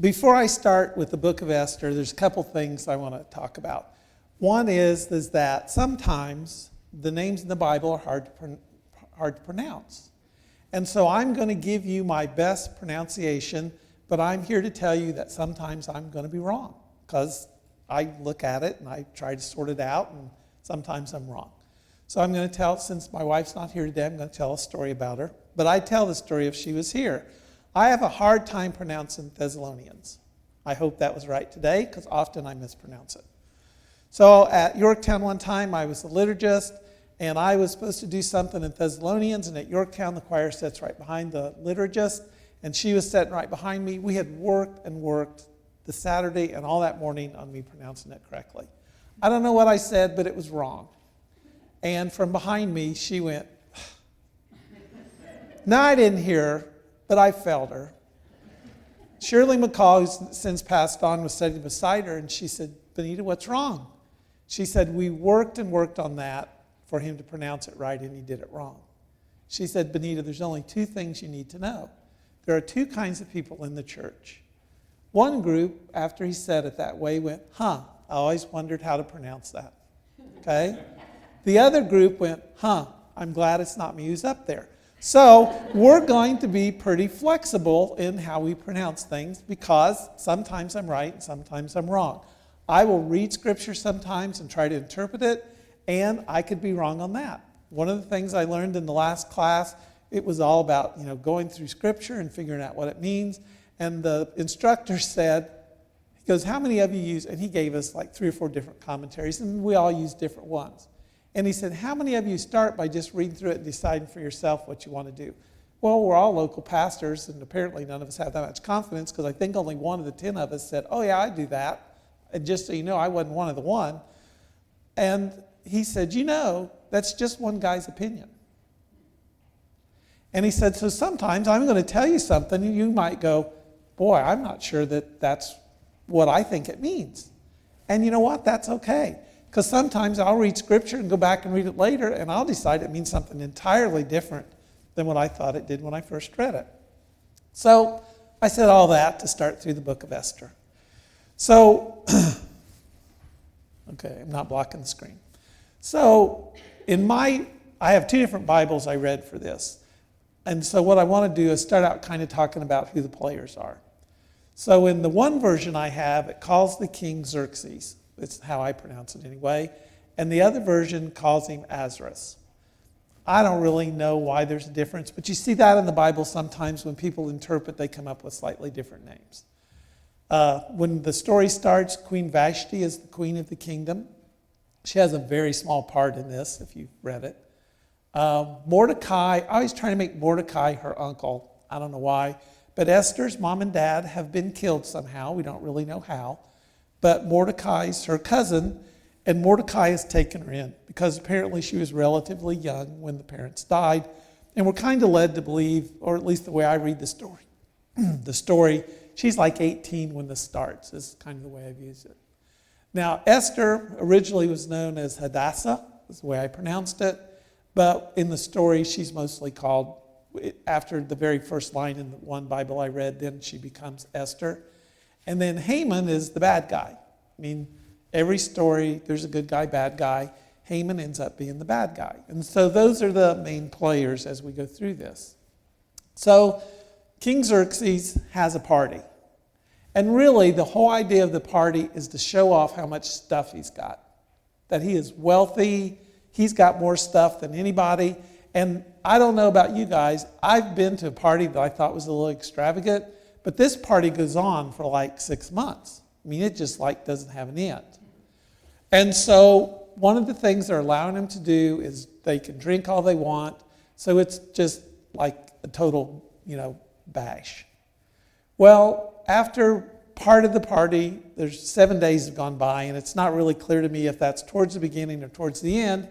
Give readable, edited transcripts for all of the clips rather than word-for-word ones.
before I start with the Book of Esther, there's a couple things I want to talk about. One is that sometimes the names in the Bible are hard to pronounce. And so I'm going to give you my best pronunciation, but I'm here to tell you that sometimes I'm going to be wrong because I look at it and I try to sort it out, and sometimes I'm wrong. So I'm going to tell, since my wife's not here today, I'm going to tell a story about her. But I'd tell the story if she was here. I have a hard time pronouncing Thessalonians. I hope that was right today because often I mispronounce it. So at Yorktown one time, I was a liturgist, and I was supposed to do something in Thessalonians, and at Yorktown, the choir sits right behind the liturgist, and she was sitting right behind me. We had worked and worked the Saturday and all that morning on me pronouncing it correctly. I don't know what I said, but it was wrong. And from behind me, she went, now I didn't hear her, but I felt her. Shirley McCall, who's since passed on, was sitting beside her, and she said, Benita, what's wrong? She said, we worked and worked on that for him to pronounce it right, and he did it wrong. She said, Benita, there's only two things you need to know. There are two kinds of people in the church. One group, after he said it that way, went, I always wondered how to pronounce that. Okay? The other group went, I'm glad it's not me who's up there. So we're going to be pretty flexible in how we pronounce things because sometimes I'm right and sometimes I'm wrong. I will read Scripture sometimes and try to interpret it, and I could be wrong on that. One of the things I learned in the last class, it was all about going through Scripture and figuring out what it means. And the instructor said, he goes, how many of you use, and he gave us like 3 or 4 different commentaries, and we all use different ones. And he said, how many of you start by just reading through it and deciding for yourself what you want to do? Well, we're all local pastors, and apparently none of us have that much confidence because I think only 1 of the 10 of us said, oh yeah, I do that. And just so you know, I wasn't one of the 1. And he said, that's just one guy's opinion. And he said, so sometimes I'm going to tell you something, and you might go, boy, I'm not sure that that's what I think it means. And you know what? That's okay. Because sometimes I'll read Scripture and go back and read it later, and I'll decide it means something entirely different than what I thought it did when I first read it. So I said all that to start through the Book of Esther. So, okay, I'm not blocking the screen. So I have 2 different Bibles I read for this. And so what I want to do is start out kind of talking about who the players are. So in the one version I have, it calls the king Xerxes. It's how I pronounce it anyway. And the other version calls him Ahasuerus. I don't really know why there's a difference, but you see that in the Bible sometimes when people interpret, they come up with slightly different names. When the story starts, Queen Vashti is the queen of the kingdom. She has a very small part in this, if you've read it. Mordecai, I always try to make Mordecai her uncle. I don't know why. But Esther's mom and dad have been killed somehow. We don't really know how. But Mordecai's her cousin, and Mordecai has taken her in because apparently she was relatively young when the parents died. And we're kind of led to believe, or at least the way I read the story, she's like 18 when this starts, is kind of the way I've used it. Now, Esther originally was known as Hadassah, is the way I pronounced it. But in the story, she's mostly called, after the very first line in the one Bible I read, then she becomes Esther. And then Haman is the bad guy. I mean, every story, there's a good guy, bad guy. Haman ends up being the bad guy. And so those are the main players as we go through this. So King Xerxes has a party. And really, the whole idea of the party is to show off how much stuff he's got. That he is wealthy, he's got more stuff than anybody. And I don't know about you guys, I've been to a party that I thought was a little extravagant, but this party goes on for like 6 months. I mean, it just like doesn't have an end. And so one of the things they're allowing them to do is they can drink all they want. So it's just like a total, bash. Well, after part of the party, there's 7 days have gone by, and it's not really clear to me if that's towards the beginning or towards the end.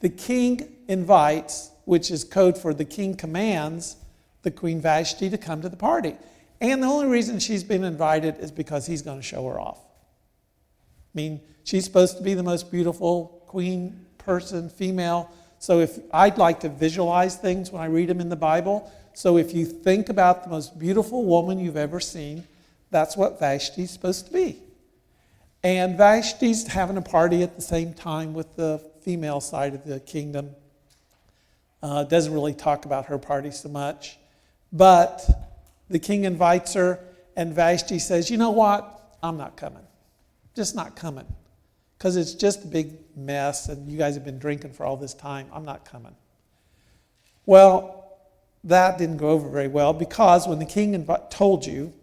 The king invites, which is code for the king commands, the Queen Vashti to come to the party. And the only reason she's been invited is because he's going to show her off. I mean, she's supposed to be the most beautiful queen person, female. So if I'd like to visualize things when I read them in the Bible. So if you think about the most beautiful woman you've ever seen, That's what Vashti's supposed to be. And Vashti's having a party at the same time with the female side of the kingdom. Doesn't really talk about her party so much. But the king invites her, and Vashti says, you know what? I'm not coming. Just not coming. Because it's just a big mess, and you guys have been drinking for all this time. I'm not coming. Well, that didn't go over very well, because when the king told you,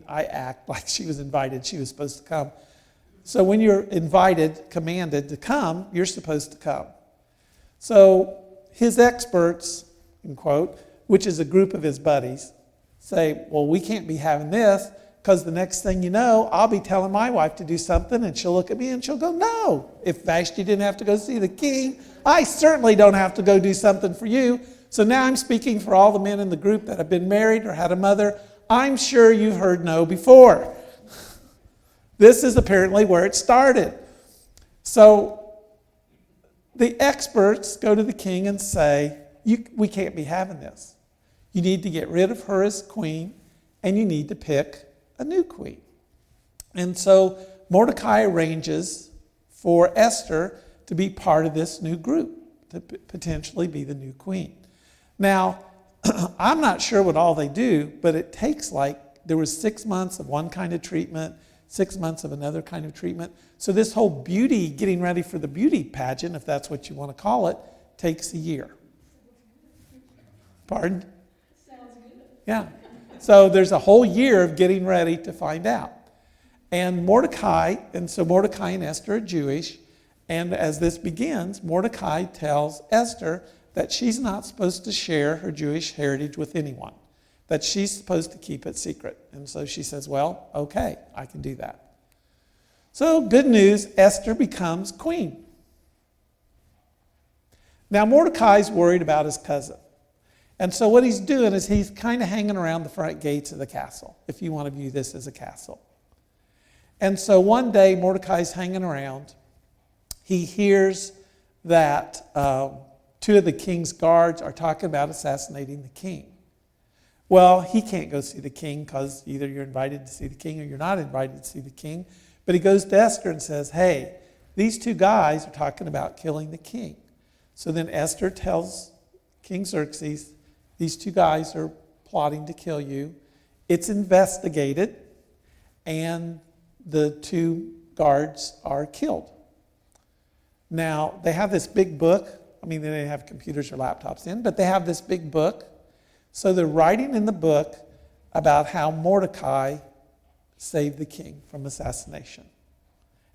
I act like she was invited, she was supposed to come. So when you're invited, commanded to come, you're supposed to come. So his experts, in quote, which is a group of his buddies, say, well, we can't be having this, because the next thing you know, I'll be telling my wife to do something, and she'll look at me and she'll go, no. If Vashti didn't have to go see the king, I certainly don't have to go do something for you. So now I'm speaking for all the men in the group that have been married or had a mother. I'm sure you've heard no before. This is apparently where it started. So the experts go to the king and say, we can't be having this. You need to get rid of her as queen, and you need to pick a new queen. And so Mordecai arranges for Esther to be part of this new group, to potentially be the new queen. Now, I'm not sure what all they do, but it takes there was 6 months of one kind of treatment, 6 months of another kind of treatment. So this whole beauty, getting ready for the beauty pageant, if that's what you want to call it, takes a year. Pardon? Sounds good. Yeah. So there's a whole year of getting ready to find out. And Mordecai and Esther are Jewish. And as this begins, Mordecai tells Esther that she's not supposed to share her Jewish heritage with anyone, that she's supposed to keep it secret. And so she says, well, okay, I can do that. So good news, Esther becomes queen. Now Mordecai's worried about his cousin. And so what he's doing is he's kind of hanging around the front gates of the castle, if you want to view this as a castle. And so one day Mordecai's hanging around. He hears that 2 of the king's guards are talking about assassinating the king. Well, he can't go see the king because either you're invited to see the king or you're not invited to see the king. But he goes to Esther and says, hey, these 2 guys are talking about killing the king. So then Esther tells King Xerxes, these 2 guys are plotting to kill you. It's investigated, and the 2 guards are killed. Now, they have this big book. They didn't have computers or laptops in, but they have this big book. So they're writing in the book about how Mordecai saved the king from assassination.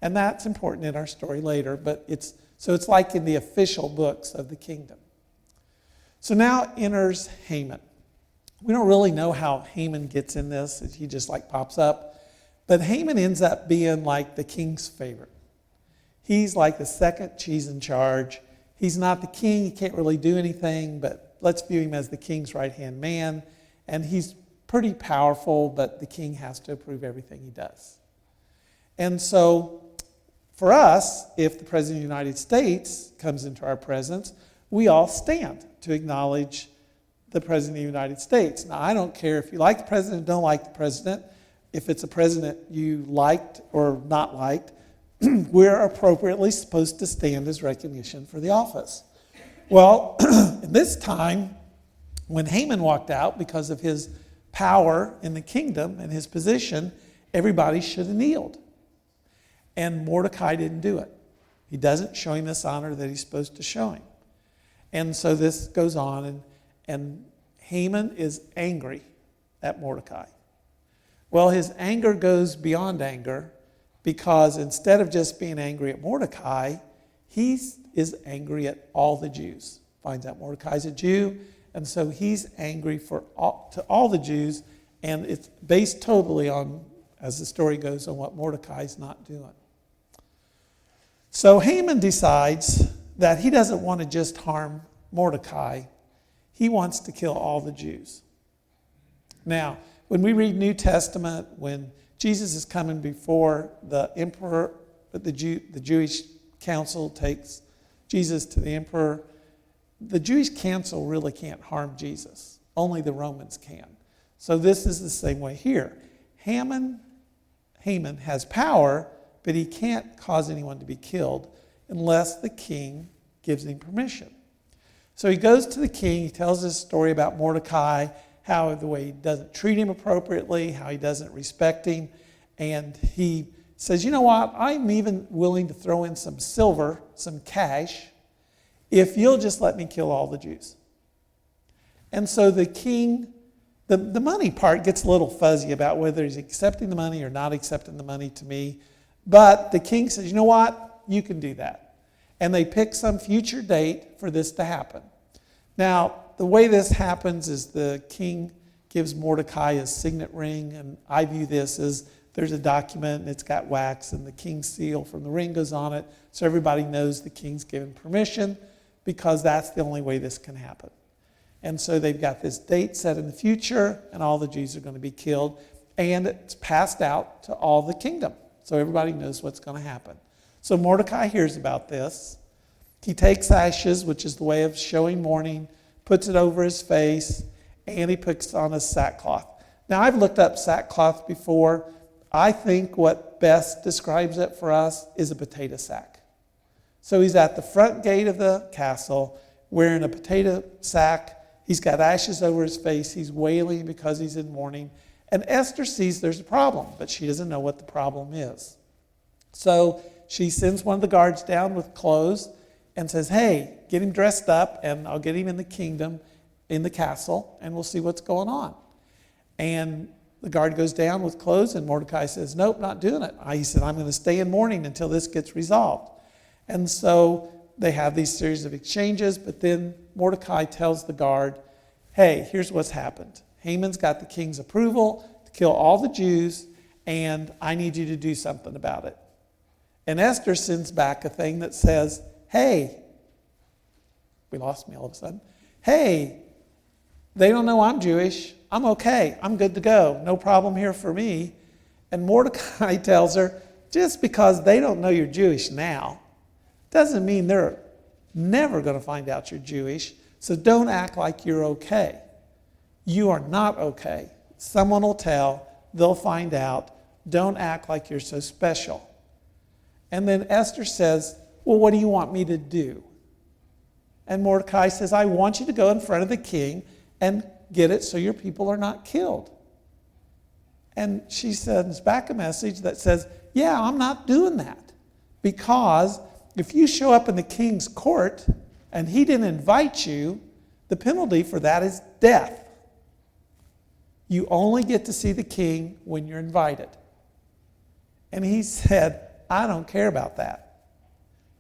And that's important in our story later, but it's like in the official books of the kingdom. So now enters Haman. We don't really know how Haman gets in this. He just pops up. But Haman ends up being like the king's favorite. He's like the second cheese in charge. He's not the king. He can't really do anything, but let's view him as the king's right-hand man. And he's pretty powerful, but the king has to approve everything he does. And so for us, if the President of the United States comes into our presence, we all stand to acknowledge the President of the United States. Now, I don't care if you like the President or don't like the President. If it's a president you liked or not liked, we're appropriately supposed to stand as recognition for the office. Well, this time, when Haman walked out because of his power in the kingdom and his position, everybody should have kneeled. And Mordecai didn't do it. He doesn't show him this honor that he's supposed to show him. And so this goes on, and Haman is angry at Mordecai. Well, his anger goes beyond anger, because instead of just being angry at Mordecai, he is angry at all the Jews. Finds out Mordecai's a Jew, and so he's angry to all the Jews, and it's based totally on, as the story goes, on what Mordecai's not doing. So Haman decides that he doesn't want to just harm Mordecai. He wants to kill all the Jews. Now, when we read New Testament, when Jesus is coming before the emperor, the Jewish council takes Jesus to the emperor, the Jewish council really can't harm Jesus. Only the Romans can. So this is the same way here. Haman has power, but he can't cause anyone to be killed unless the king gives him permission. So he goes to the king, he tells this story about Mordecai, how the way he doesn't treat him appropriately, how he doesn't respect him, and he says, you know what, I'm even willing to throw in some silver, some cash, if you'll just let me kill all the Jews. And so the king, the money part gets a little fuzzy about whether he's accepting the money or not accepting the money to me, but the king says, you know what, you can do that. And they pick some future date for this to happen. Now, the way this happens is the king gives Mordecai a signet ring, and I view this as there's a document and it's got wax and the king's seal from the ring goes on it, so everybody knows the king's given permission because that's the only way this can happen. And so they've got this date set in the future and all the Jews are going to be killed, and it's passed out to all the kingdom. So everybody knows what's going to happen. So Mordecai hears about this. He takes ashes, which is the way of showing mourning, puts it over his face, and he puts on a sackcloth. Now, I've looked up sackcloth before. I think what best describes it for us is a potato sack. So he's at the front gate of the castle wearing a potato sack. He's got ashes over his face. He's wailing because he's in mourning. And Esther sees there's a problem, but she doesn't know what the problem is. So she sends one of the guards down with clothes and says, hey, get him dressed up and I'll get him in the kingdom, in the castle, and we'll see what's going on. And the guard goes down with clothes and Mordecai says, nope, not doing it. He said, I'm going to stay in mourning until this gets resolved. And so they have these series of exchanges, but then Mordecai tells the guard, hey, here's what's happened. Haman's got the king's approval to kill all the Jews, and I need you to do something about it. And Esther sends back a thing that says, hey, we lost me all of a sudden. Hey, they don't know I'm Jewish. I'm okay. I'm good to go. No problem here for me. And Mordecai tells her, just because they don't know you're Jewish now, doesn't mean they're never going to find out you're Jewish. So don't act like you're okay. You are not okay. Someone will tell. They'll find out. Don't act like you're so special. And then Esther says, well, what do you want me to do? And Mordecai says, I want you to go in front of the king and get it so your people are not killed. And she sends back a message that says, yeah, I'm not doing that. Because if you show up in the king's court and he didn't invite you, the penalty for that is death. You only get to see the king when you're invited. And he said, I don't care about that.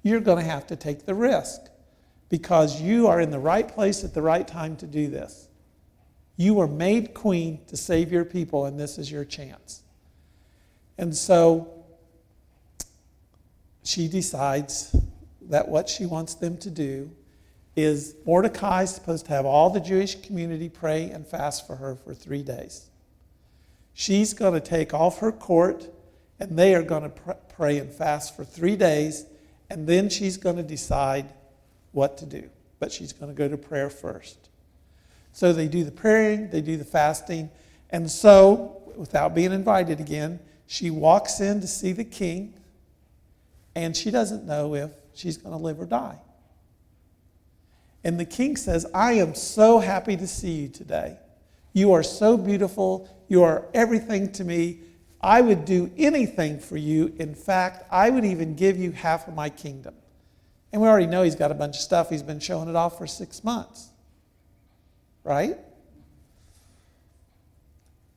You're going to have to take the risk because you are in the right place at the right time to do this. You were made queen to save your people, and this is your chance. And so she decides that what she wants them to do is Mordecai is supposed to have all the Jewish community pray and fast for her for 3 days. She's going to take off her court, and they are going to pray and fast for 3 days, and then she's going to decide what to do. But she's going to go to prayer first. So they do the praying, they do the fasting, and so, without being invited again, she walks in to see the king, and she doesn't know if she's going to live or die. And the king says, I am so happy to see you today. You are so beautiful. You are everything to me. I would do anything for you. In fact, I would even give you half of my kingdom. And we already know he's got a bunch of stuff. He's been showing it off for 6 months. Right?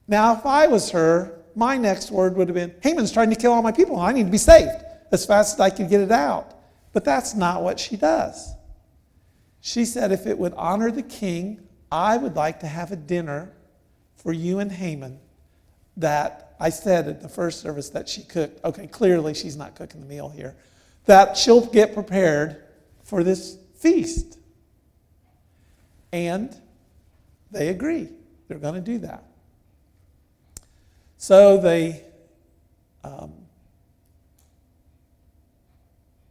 Now, if I was her, my next word would have been, Haman's trying to kill all my people. I need to be saved as fast as I can get it out. But that's not what she does. She said, if it would honor the king, I would like to have a dinner for you and Haman that I said at the first service that she cooked. Okay, clearly she's not cooking the meal here. That she'll get prepared for this feast. And they agree. They're going to do that. So they,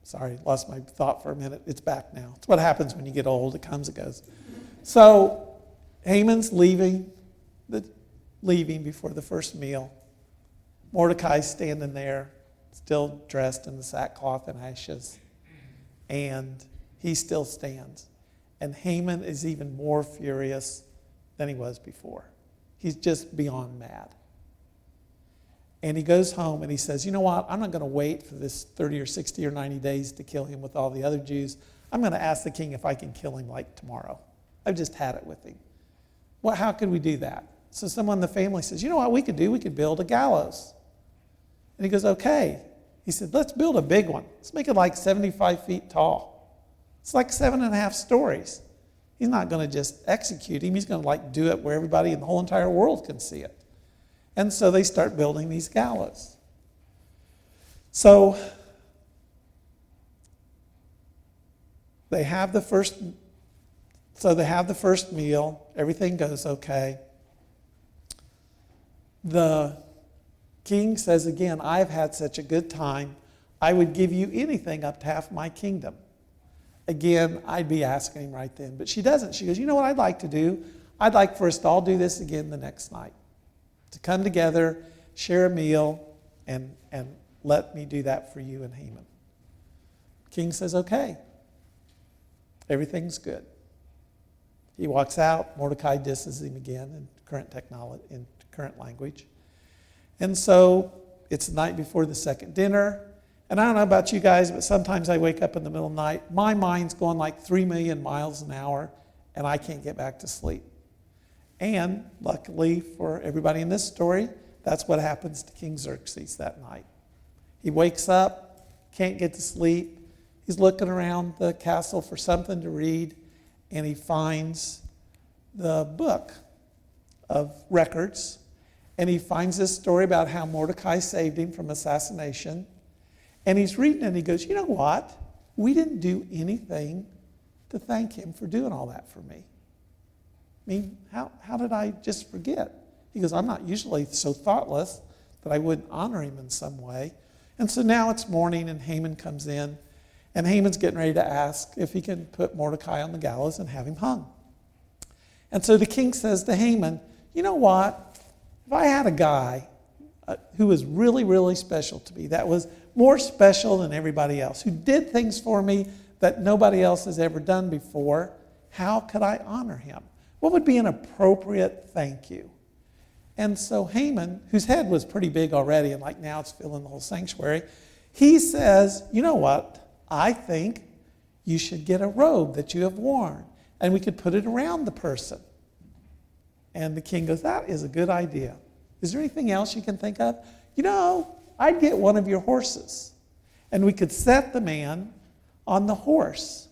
sorry, lost my thought for a minute. It's back now. It's what happens when you get old. It comes and goes. So Haman's leaving before the first meal. Mordecai's standing there, still dressed in the sackcloth and ashes, and he still stands. And Haman is even more furious than he was before. He's just beyond mad. And he goes home and he says, you know what, I'm not going to wait for this 30 or 60 or 90 days to kill him with all the other Jews. I'm going to ask the king if I can kill him like tomorrow. I've just had it with him. Well, how could we do that? So someone in the family says, you know what we could do? We could build a gallows. And he goes, okay. He said, let's build a big one. Let's make it like 75 feet tall. It's like 7.5 stories. He's not going to just execute him. He's going to do it where everybody in the whole entire world can see it. And so they start building these gallows. So they have the first meal. Everything goes okay. The king says again, I've had such a good time. I would give you anything up to half my kingdom. Again, I'd be asking him right then. But she doesn't. She goes, you know what I'd like to do? I'd like for us to all do this again the next night. To come together, share a meal, and let me do that for you and Haman. King says, okay. Everything's good. He walks out. Mordecai disses him again in current language. And so it's the night before the second dinner. And I don't know about you guys, but sometimes I wake up in the middle of the night. My mind's going like 3 million miles an hour, and I can't get back to sleep. And luckily for everybody in this story, that's what happens to King Xerxes that night. He wakes up, can't get to sleep. He's looking around the castle for something to read, and he finds the book of records. And he finds this story about how Mordecai saved him from assassination. And he's reading it and he goes, you know what? We didn't do anything to thank him for doing all that for me. I mean, how did I just forget? He goes, I'm not usually so thoughtless that I wouldn't honor him in some way. And so now it's morning and Haman comes in. And Haman's getting ready to ask if he can put Mordecai on the gallows and have him hung. And so the king says to Haman, you know what? If I had a guy who was really, really special to me, that was more special than everybody else, who did things for me that nobody else has ever done before, how could I honor him? What would be an appropriate thank you? And so Haman, whose head was pretty big already, and like now it's filling the whole sanctuary, he says, you know what? I think you should get a robe that you have worn, and we could put it around the person. And the king goes, that is a good idea. Is there anything else you can think of? You know, I'd get one of your horses, and we could set the man on the horse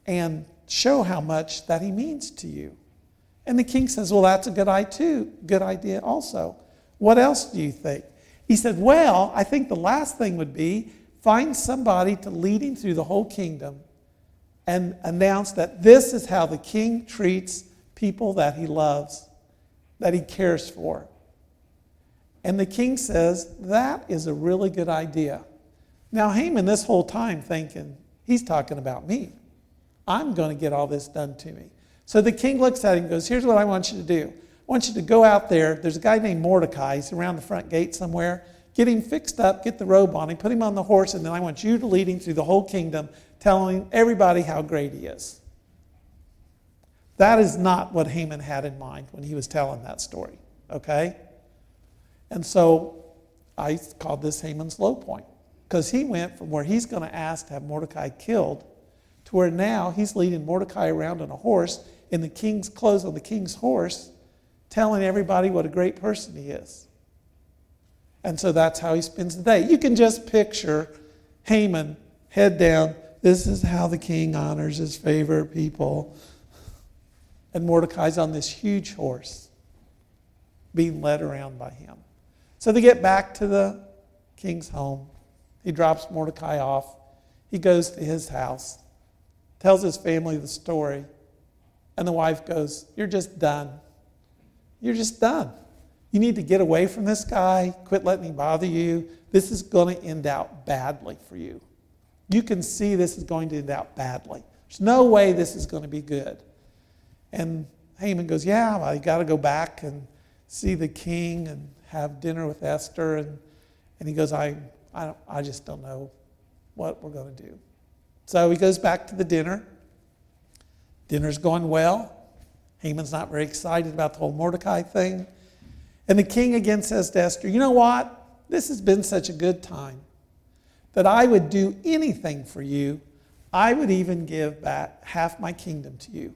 and show how much that he means to you. And the king says, well, that's a good idea also. What else do you think? He said, well, I think the last thing would be find somebody to lead him through the whole kingdom and announce that this is how the king treats people that he loves, that he cares for. And the king says, that is a really good idea. Now, Haman this whole time thinking, he's talking about me. I'm going to get all this done to me. So the king looks at him and goes, here's what I want you to do. I want you to go out there. There's a guy named Mordecai. He's around the front gate somewhere. Get him fixed up, get the robe on him, put him on the horse, and then I want you to lead him through the whole kingdom, telling everybody how great he is. That is not what Haman had in mind when he was telling that story, okay? And so I called this Haman's low point, because he went from where he's going to ask to have Mordecai killed to where now he's leading Mordecai around on a horse in the king's clothes on the king's horse, telling everybody what a great person he is. And so that's how he spends the day. You can just picture Haman, head down, this is how the king honors his favorite people. And Mordecai's on this huge horse being led around by him. So they get back to the king's home. He drops Mordecai off. He goes to his house, tells his family the story, and the wife goes, you're just done. You're just done. You need to get away from this guy, quit letting him bother you. This is going to end out badly for you. You can see this is going to end out badly. There's no way this is going to be good. And Haman goes, yeah, well, you got to go back and see the king and have dinner with Esther. And he goes, I just don't know what we're going to do. So he goes back to the dinner. Dinner's going well. Haman's not very excited about the whole Mordecai thing. And the king again says to Esther, you know what? This has been such a good time that I would do anything for you. I would even give back half my kingdom to you.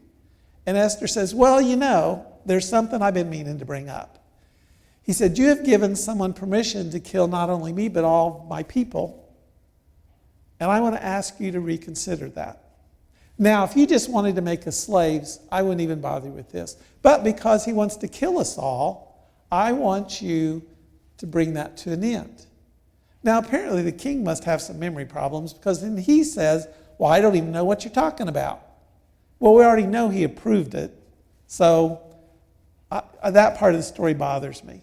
And Esther says, well, you know, there's something I've been meaning to bring up. He said, you have given someone permission to kill not only me, but all my people. And I want to ask you to reconsider that. Now, if you just wanted to make us slaves, I wouldn't even bother with this. But because he wants to kill us all, I want you to bring that to an end. Now, apparently the king must have some memory problems, because then he says, well, I don't even know what you're talking about. Well, we already know he approved it. So that part of the story bothers me.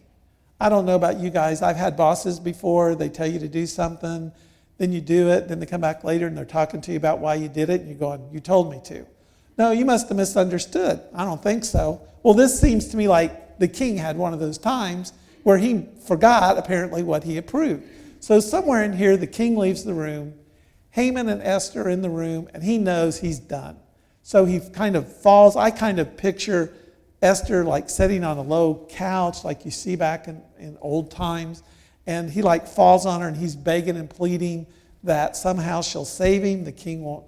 I don't know about you guys. I've had bosses before. They tell you to do something. Then you do it. Then they come back later and they're talking to you about why you did it. And you're going, you told me to. No, you must have misunderstood. I don't think so. Well, this seems to me like the king had one of those times where he forgot apparently what he approved. So somewhere in here, the king leaves the room. Haman and Esther are in the room, and he knows he's done. So he kind of falls. I kind of picture Esther like sitting on a low couch like you see back in old times. And he like falls on her and he's begging and pleading that somehow she'll save him. The king won't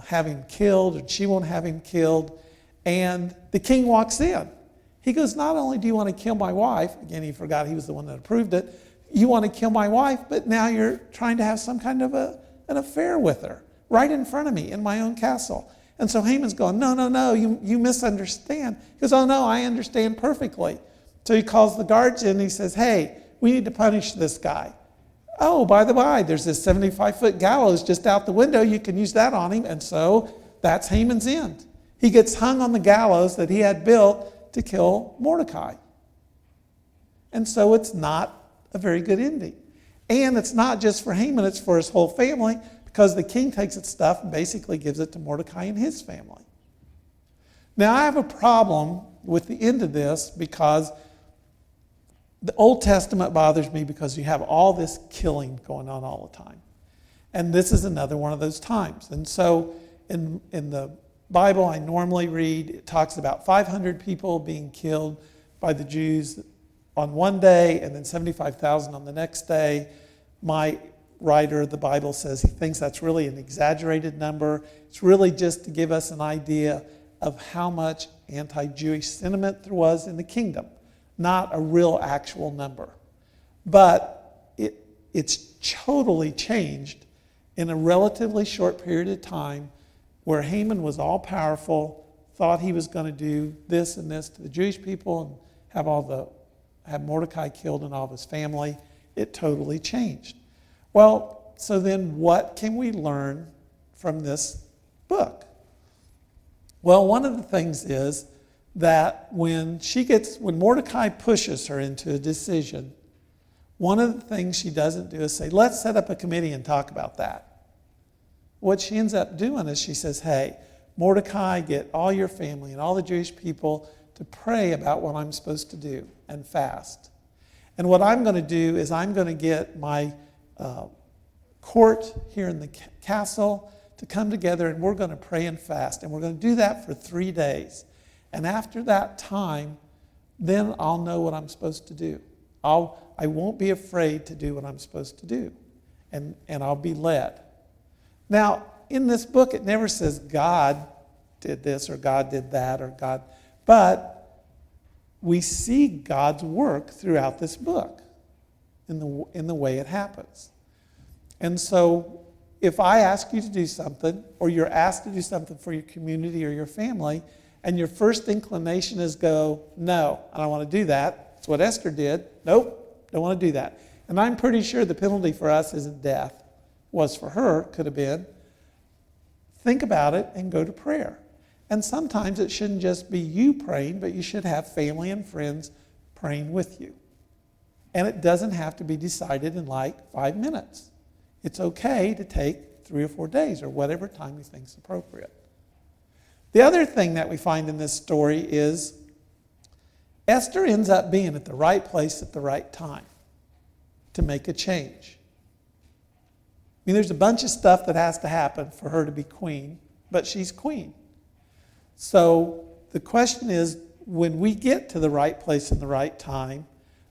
have him killed, and she won't have him killed. And the king walks in. He goes, not only do you want to kill my wife, again, he forgot he was the one that approved it. You want to kill my wife, but now you're trying to have some kind of an affair with her right in front of me in my own castle. And so Haman's going, no, you misunderstand. He goes, oh no, I understand perfectly. So he calls the guards in and he says, hey, we need to punish this guy. Oh, by the way, there's this 75-foot gallows just out the window. You can use that on him. And so that's Haman's end. He gets hung on the gallows that he had built to kill Mordecai. And so it's not a very good ending. And it's not just for Haman, it's for his whole family, because the king takes his stuff and basically gives it to Mordecai and his family. Now, I have a problem with the end of this because the Old Testament bothers me because you have all this killing going on all the time. And this is another one of those times. And so in the Bible I normally read, it talks about 500 people being killed by the Jews on one day and then 75,000 on the next day. My writer of the Bible says he thinks that's really an exaggerated number. It's really just to give us an idea of how much anti-Jewish sentiment there was in the kingdom, not a real actual number. But it's totally changed in a relatively short period of time where Haman was all powerful, thought he was going to do this and this to the Jewish people and have Mordecai killed and all of his family. It totally changed. Well, so then what can we learn from this book? Well, one of the things is that when Mordecai pushes her into a decision, one of the things she doesn't do is say, let's set up a committee and talk about that. What she ends up doing is she says, hey, Mordecai, get all your family and all the Jewish people to pray about what I'm supposed to do and fast. And what I'm going to do is I'm going to get my court here in the castle to come together, and we're going to pray and fast. And we're going to do that for 3 days. And after that time, then I'll know what I'm supposed to do. I won't be afraid to do what I'm supposed to do. And I'll be led. Now, in this book, it never says God did this or God did that or God, but we see God's work throughout this book in the way it happens. And so if I ask you to do something, or you're asked to do something for your community or your family, and your first inclination is go, no, I don't want to do that. That's what Esther did. Nope, don't want to do that. And I'm pretty sure the penalty for us isn't death. Was for her, could have been. Think about it and go to prayer. And sometimes it shouldn't just be you praying, but you should have family and friends praying with you. And it doesn't have to be decided in like 5 minutes. It's okay to take 3 or 4 days or whatever time you think is appropriate. The other thing that we find in this story is Esther ends up being at the right place at the right time to make a change. I mean, there's a bunch of stuff that has to happen for her to be queen, but she's queen. So the question is, when we get to the right place in the right time,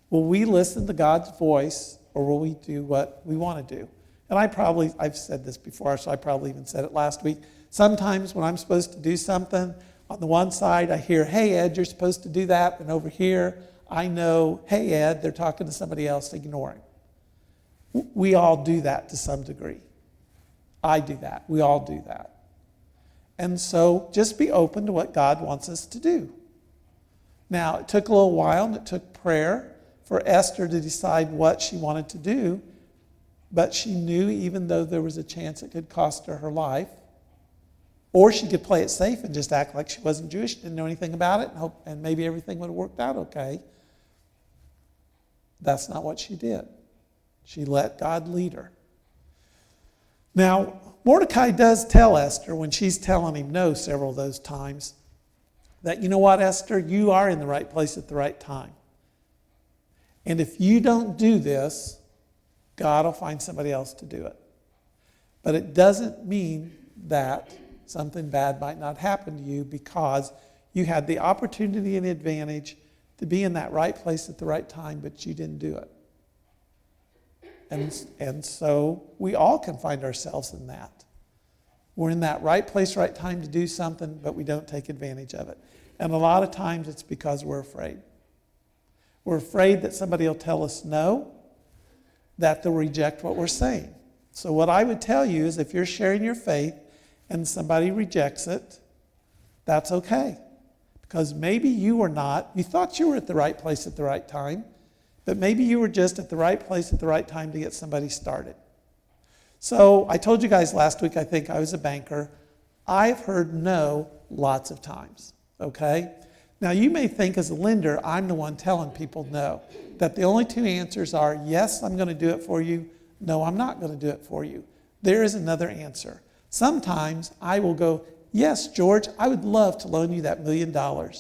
will we listen to God's voice, or will we do what we want to do? And I've said this before, so I probably even said it last week. Sometimes when I'm supposed to do something, on the one side I hear, hey Ed, you're supposed to do that. And over here I know, hey Ed, they're talking to somebody else, ignore him. We all do that to some degree. I do that. We all do that. And so just be open to what God wants us to do. Now, it took a little while, and it took prayer for Esther to decide what she wanted to do, but she knew, even though there was a chance it could cost her her life, or she could play it safe and just act like she wasn't Jewish, didn't know anything about it, and maybe everything would have worked out okay. That's not what she did. She let God lead her. Now, Mordecai does tell Esther, when she's telling him no several of those times, that, you know what, Esther, you are in the right place at the right time. And if you don't do this, God will find somebody else to do it. But it doesn't mean that something bad might not happen to you, because you had the opportunity and the advantage to be in that right place at the right time, but you didn't do it. And so we all can find ourselves in that. We're in that right place, right time to do something, but we don't take advantage of it. And a lot of times it's because we're afraid. We're afraid that somebody will tell us no, that they'll reject what we're saying. So what I would tell you is, if you're sharing your faith and somebody rejects it, that's okay. Because maybe you thought you were at the right place at the right time, but maybe you were just at the right place at the right time to get somebody started. So I told you guys last week, I think I was a banker. I've heard no lots of times, okay? Now you may think, as a lender, I'm the one telling people no, that the only two answers are, yes, I'm going to do it for you. No, I'm not going to do it for you. There is another answer. Sometimes I will go, yes, George, I would love to loan you that $1 million.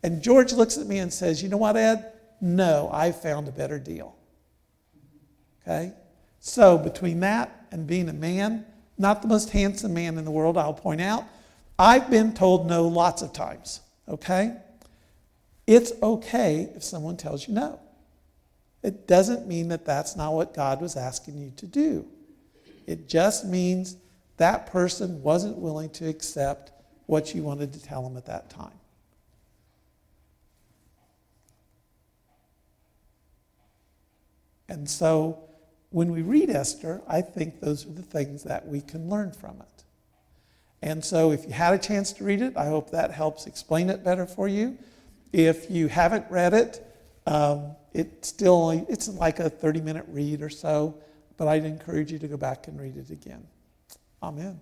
And George looks at me and says, you know what, Ed? No, I found a better deal. Okay? So between that and being a man, not the most handsome man in the world, I'll point out, I've been told no lots of times. Okay? It's okay if someone tells you no. It doesn't mean that that's not what God was asking you to do. It just means that person wasn't willing to accept what you wanted to tell them at that time. And so when we read Esther, I think those are the things that we can learn from it. And so if you had a chance to read it, I hope that helps explain it better for you. If you haven't read it, it's like a 30-minute read or so, but I'd encourage you to go back and read it again. Amen.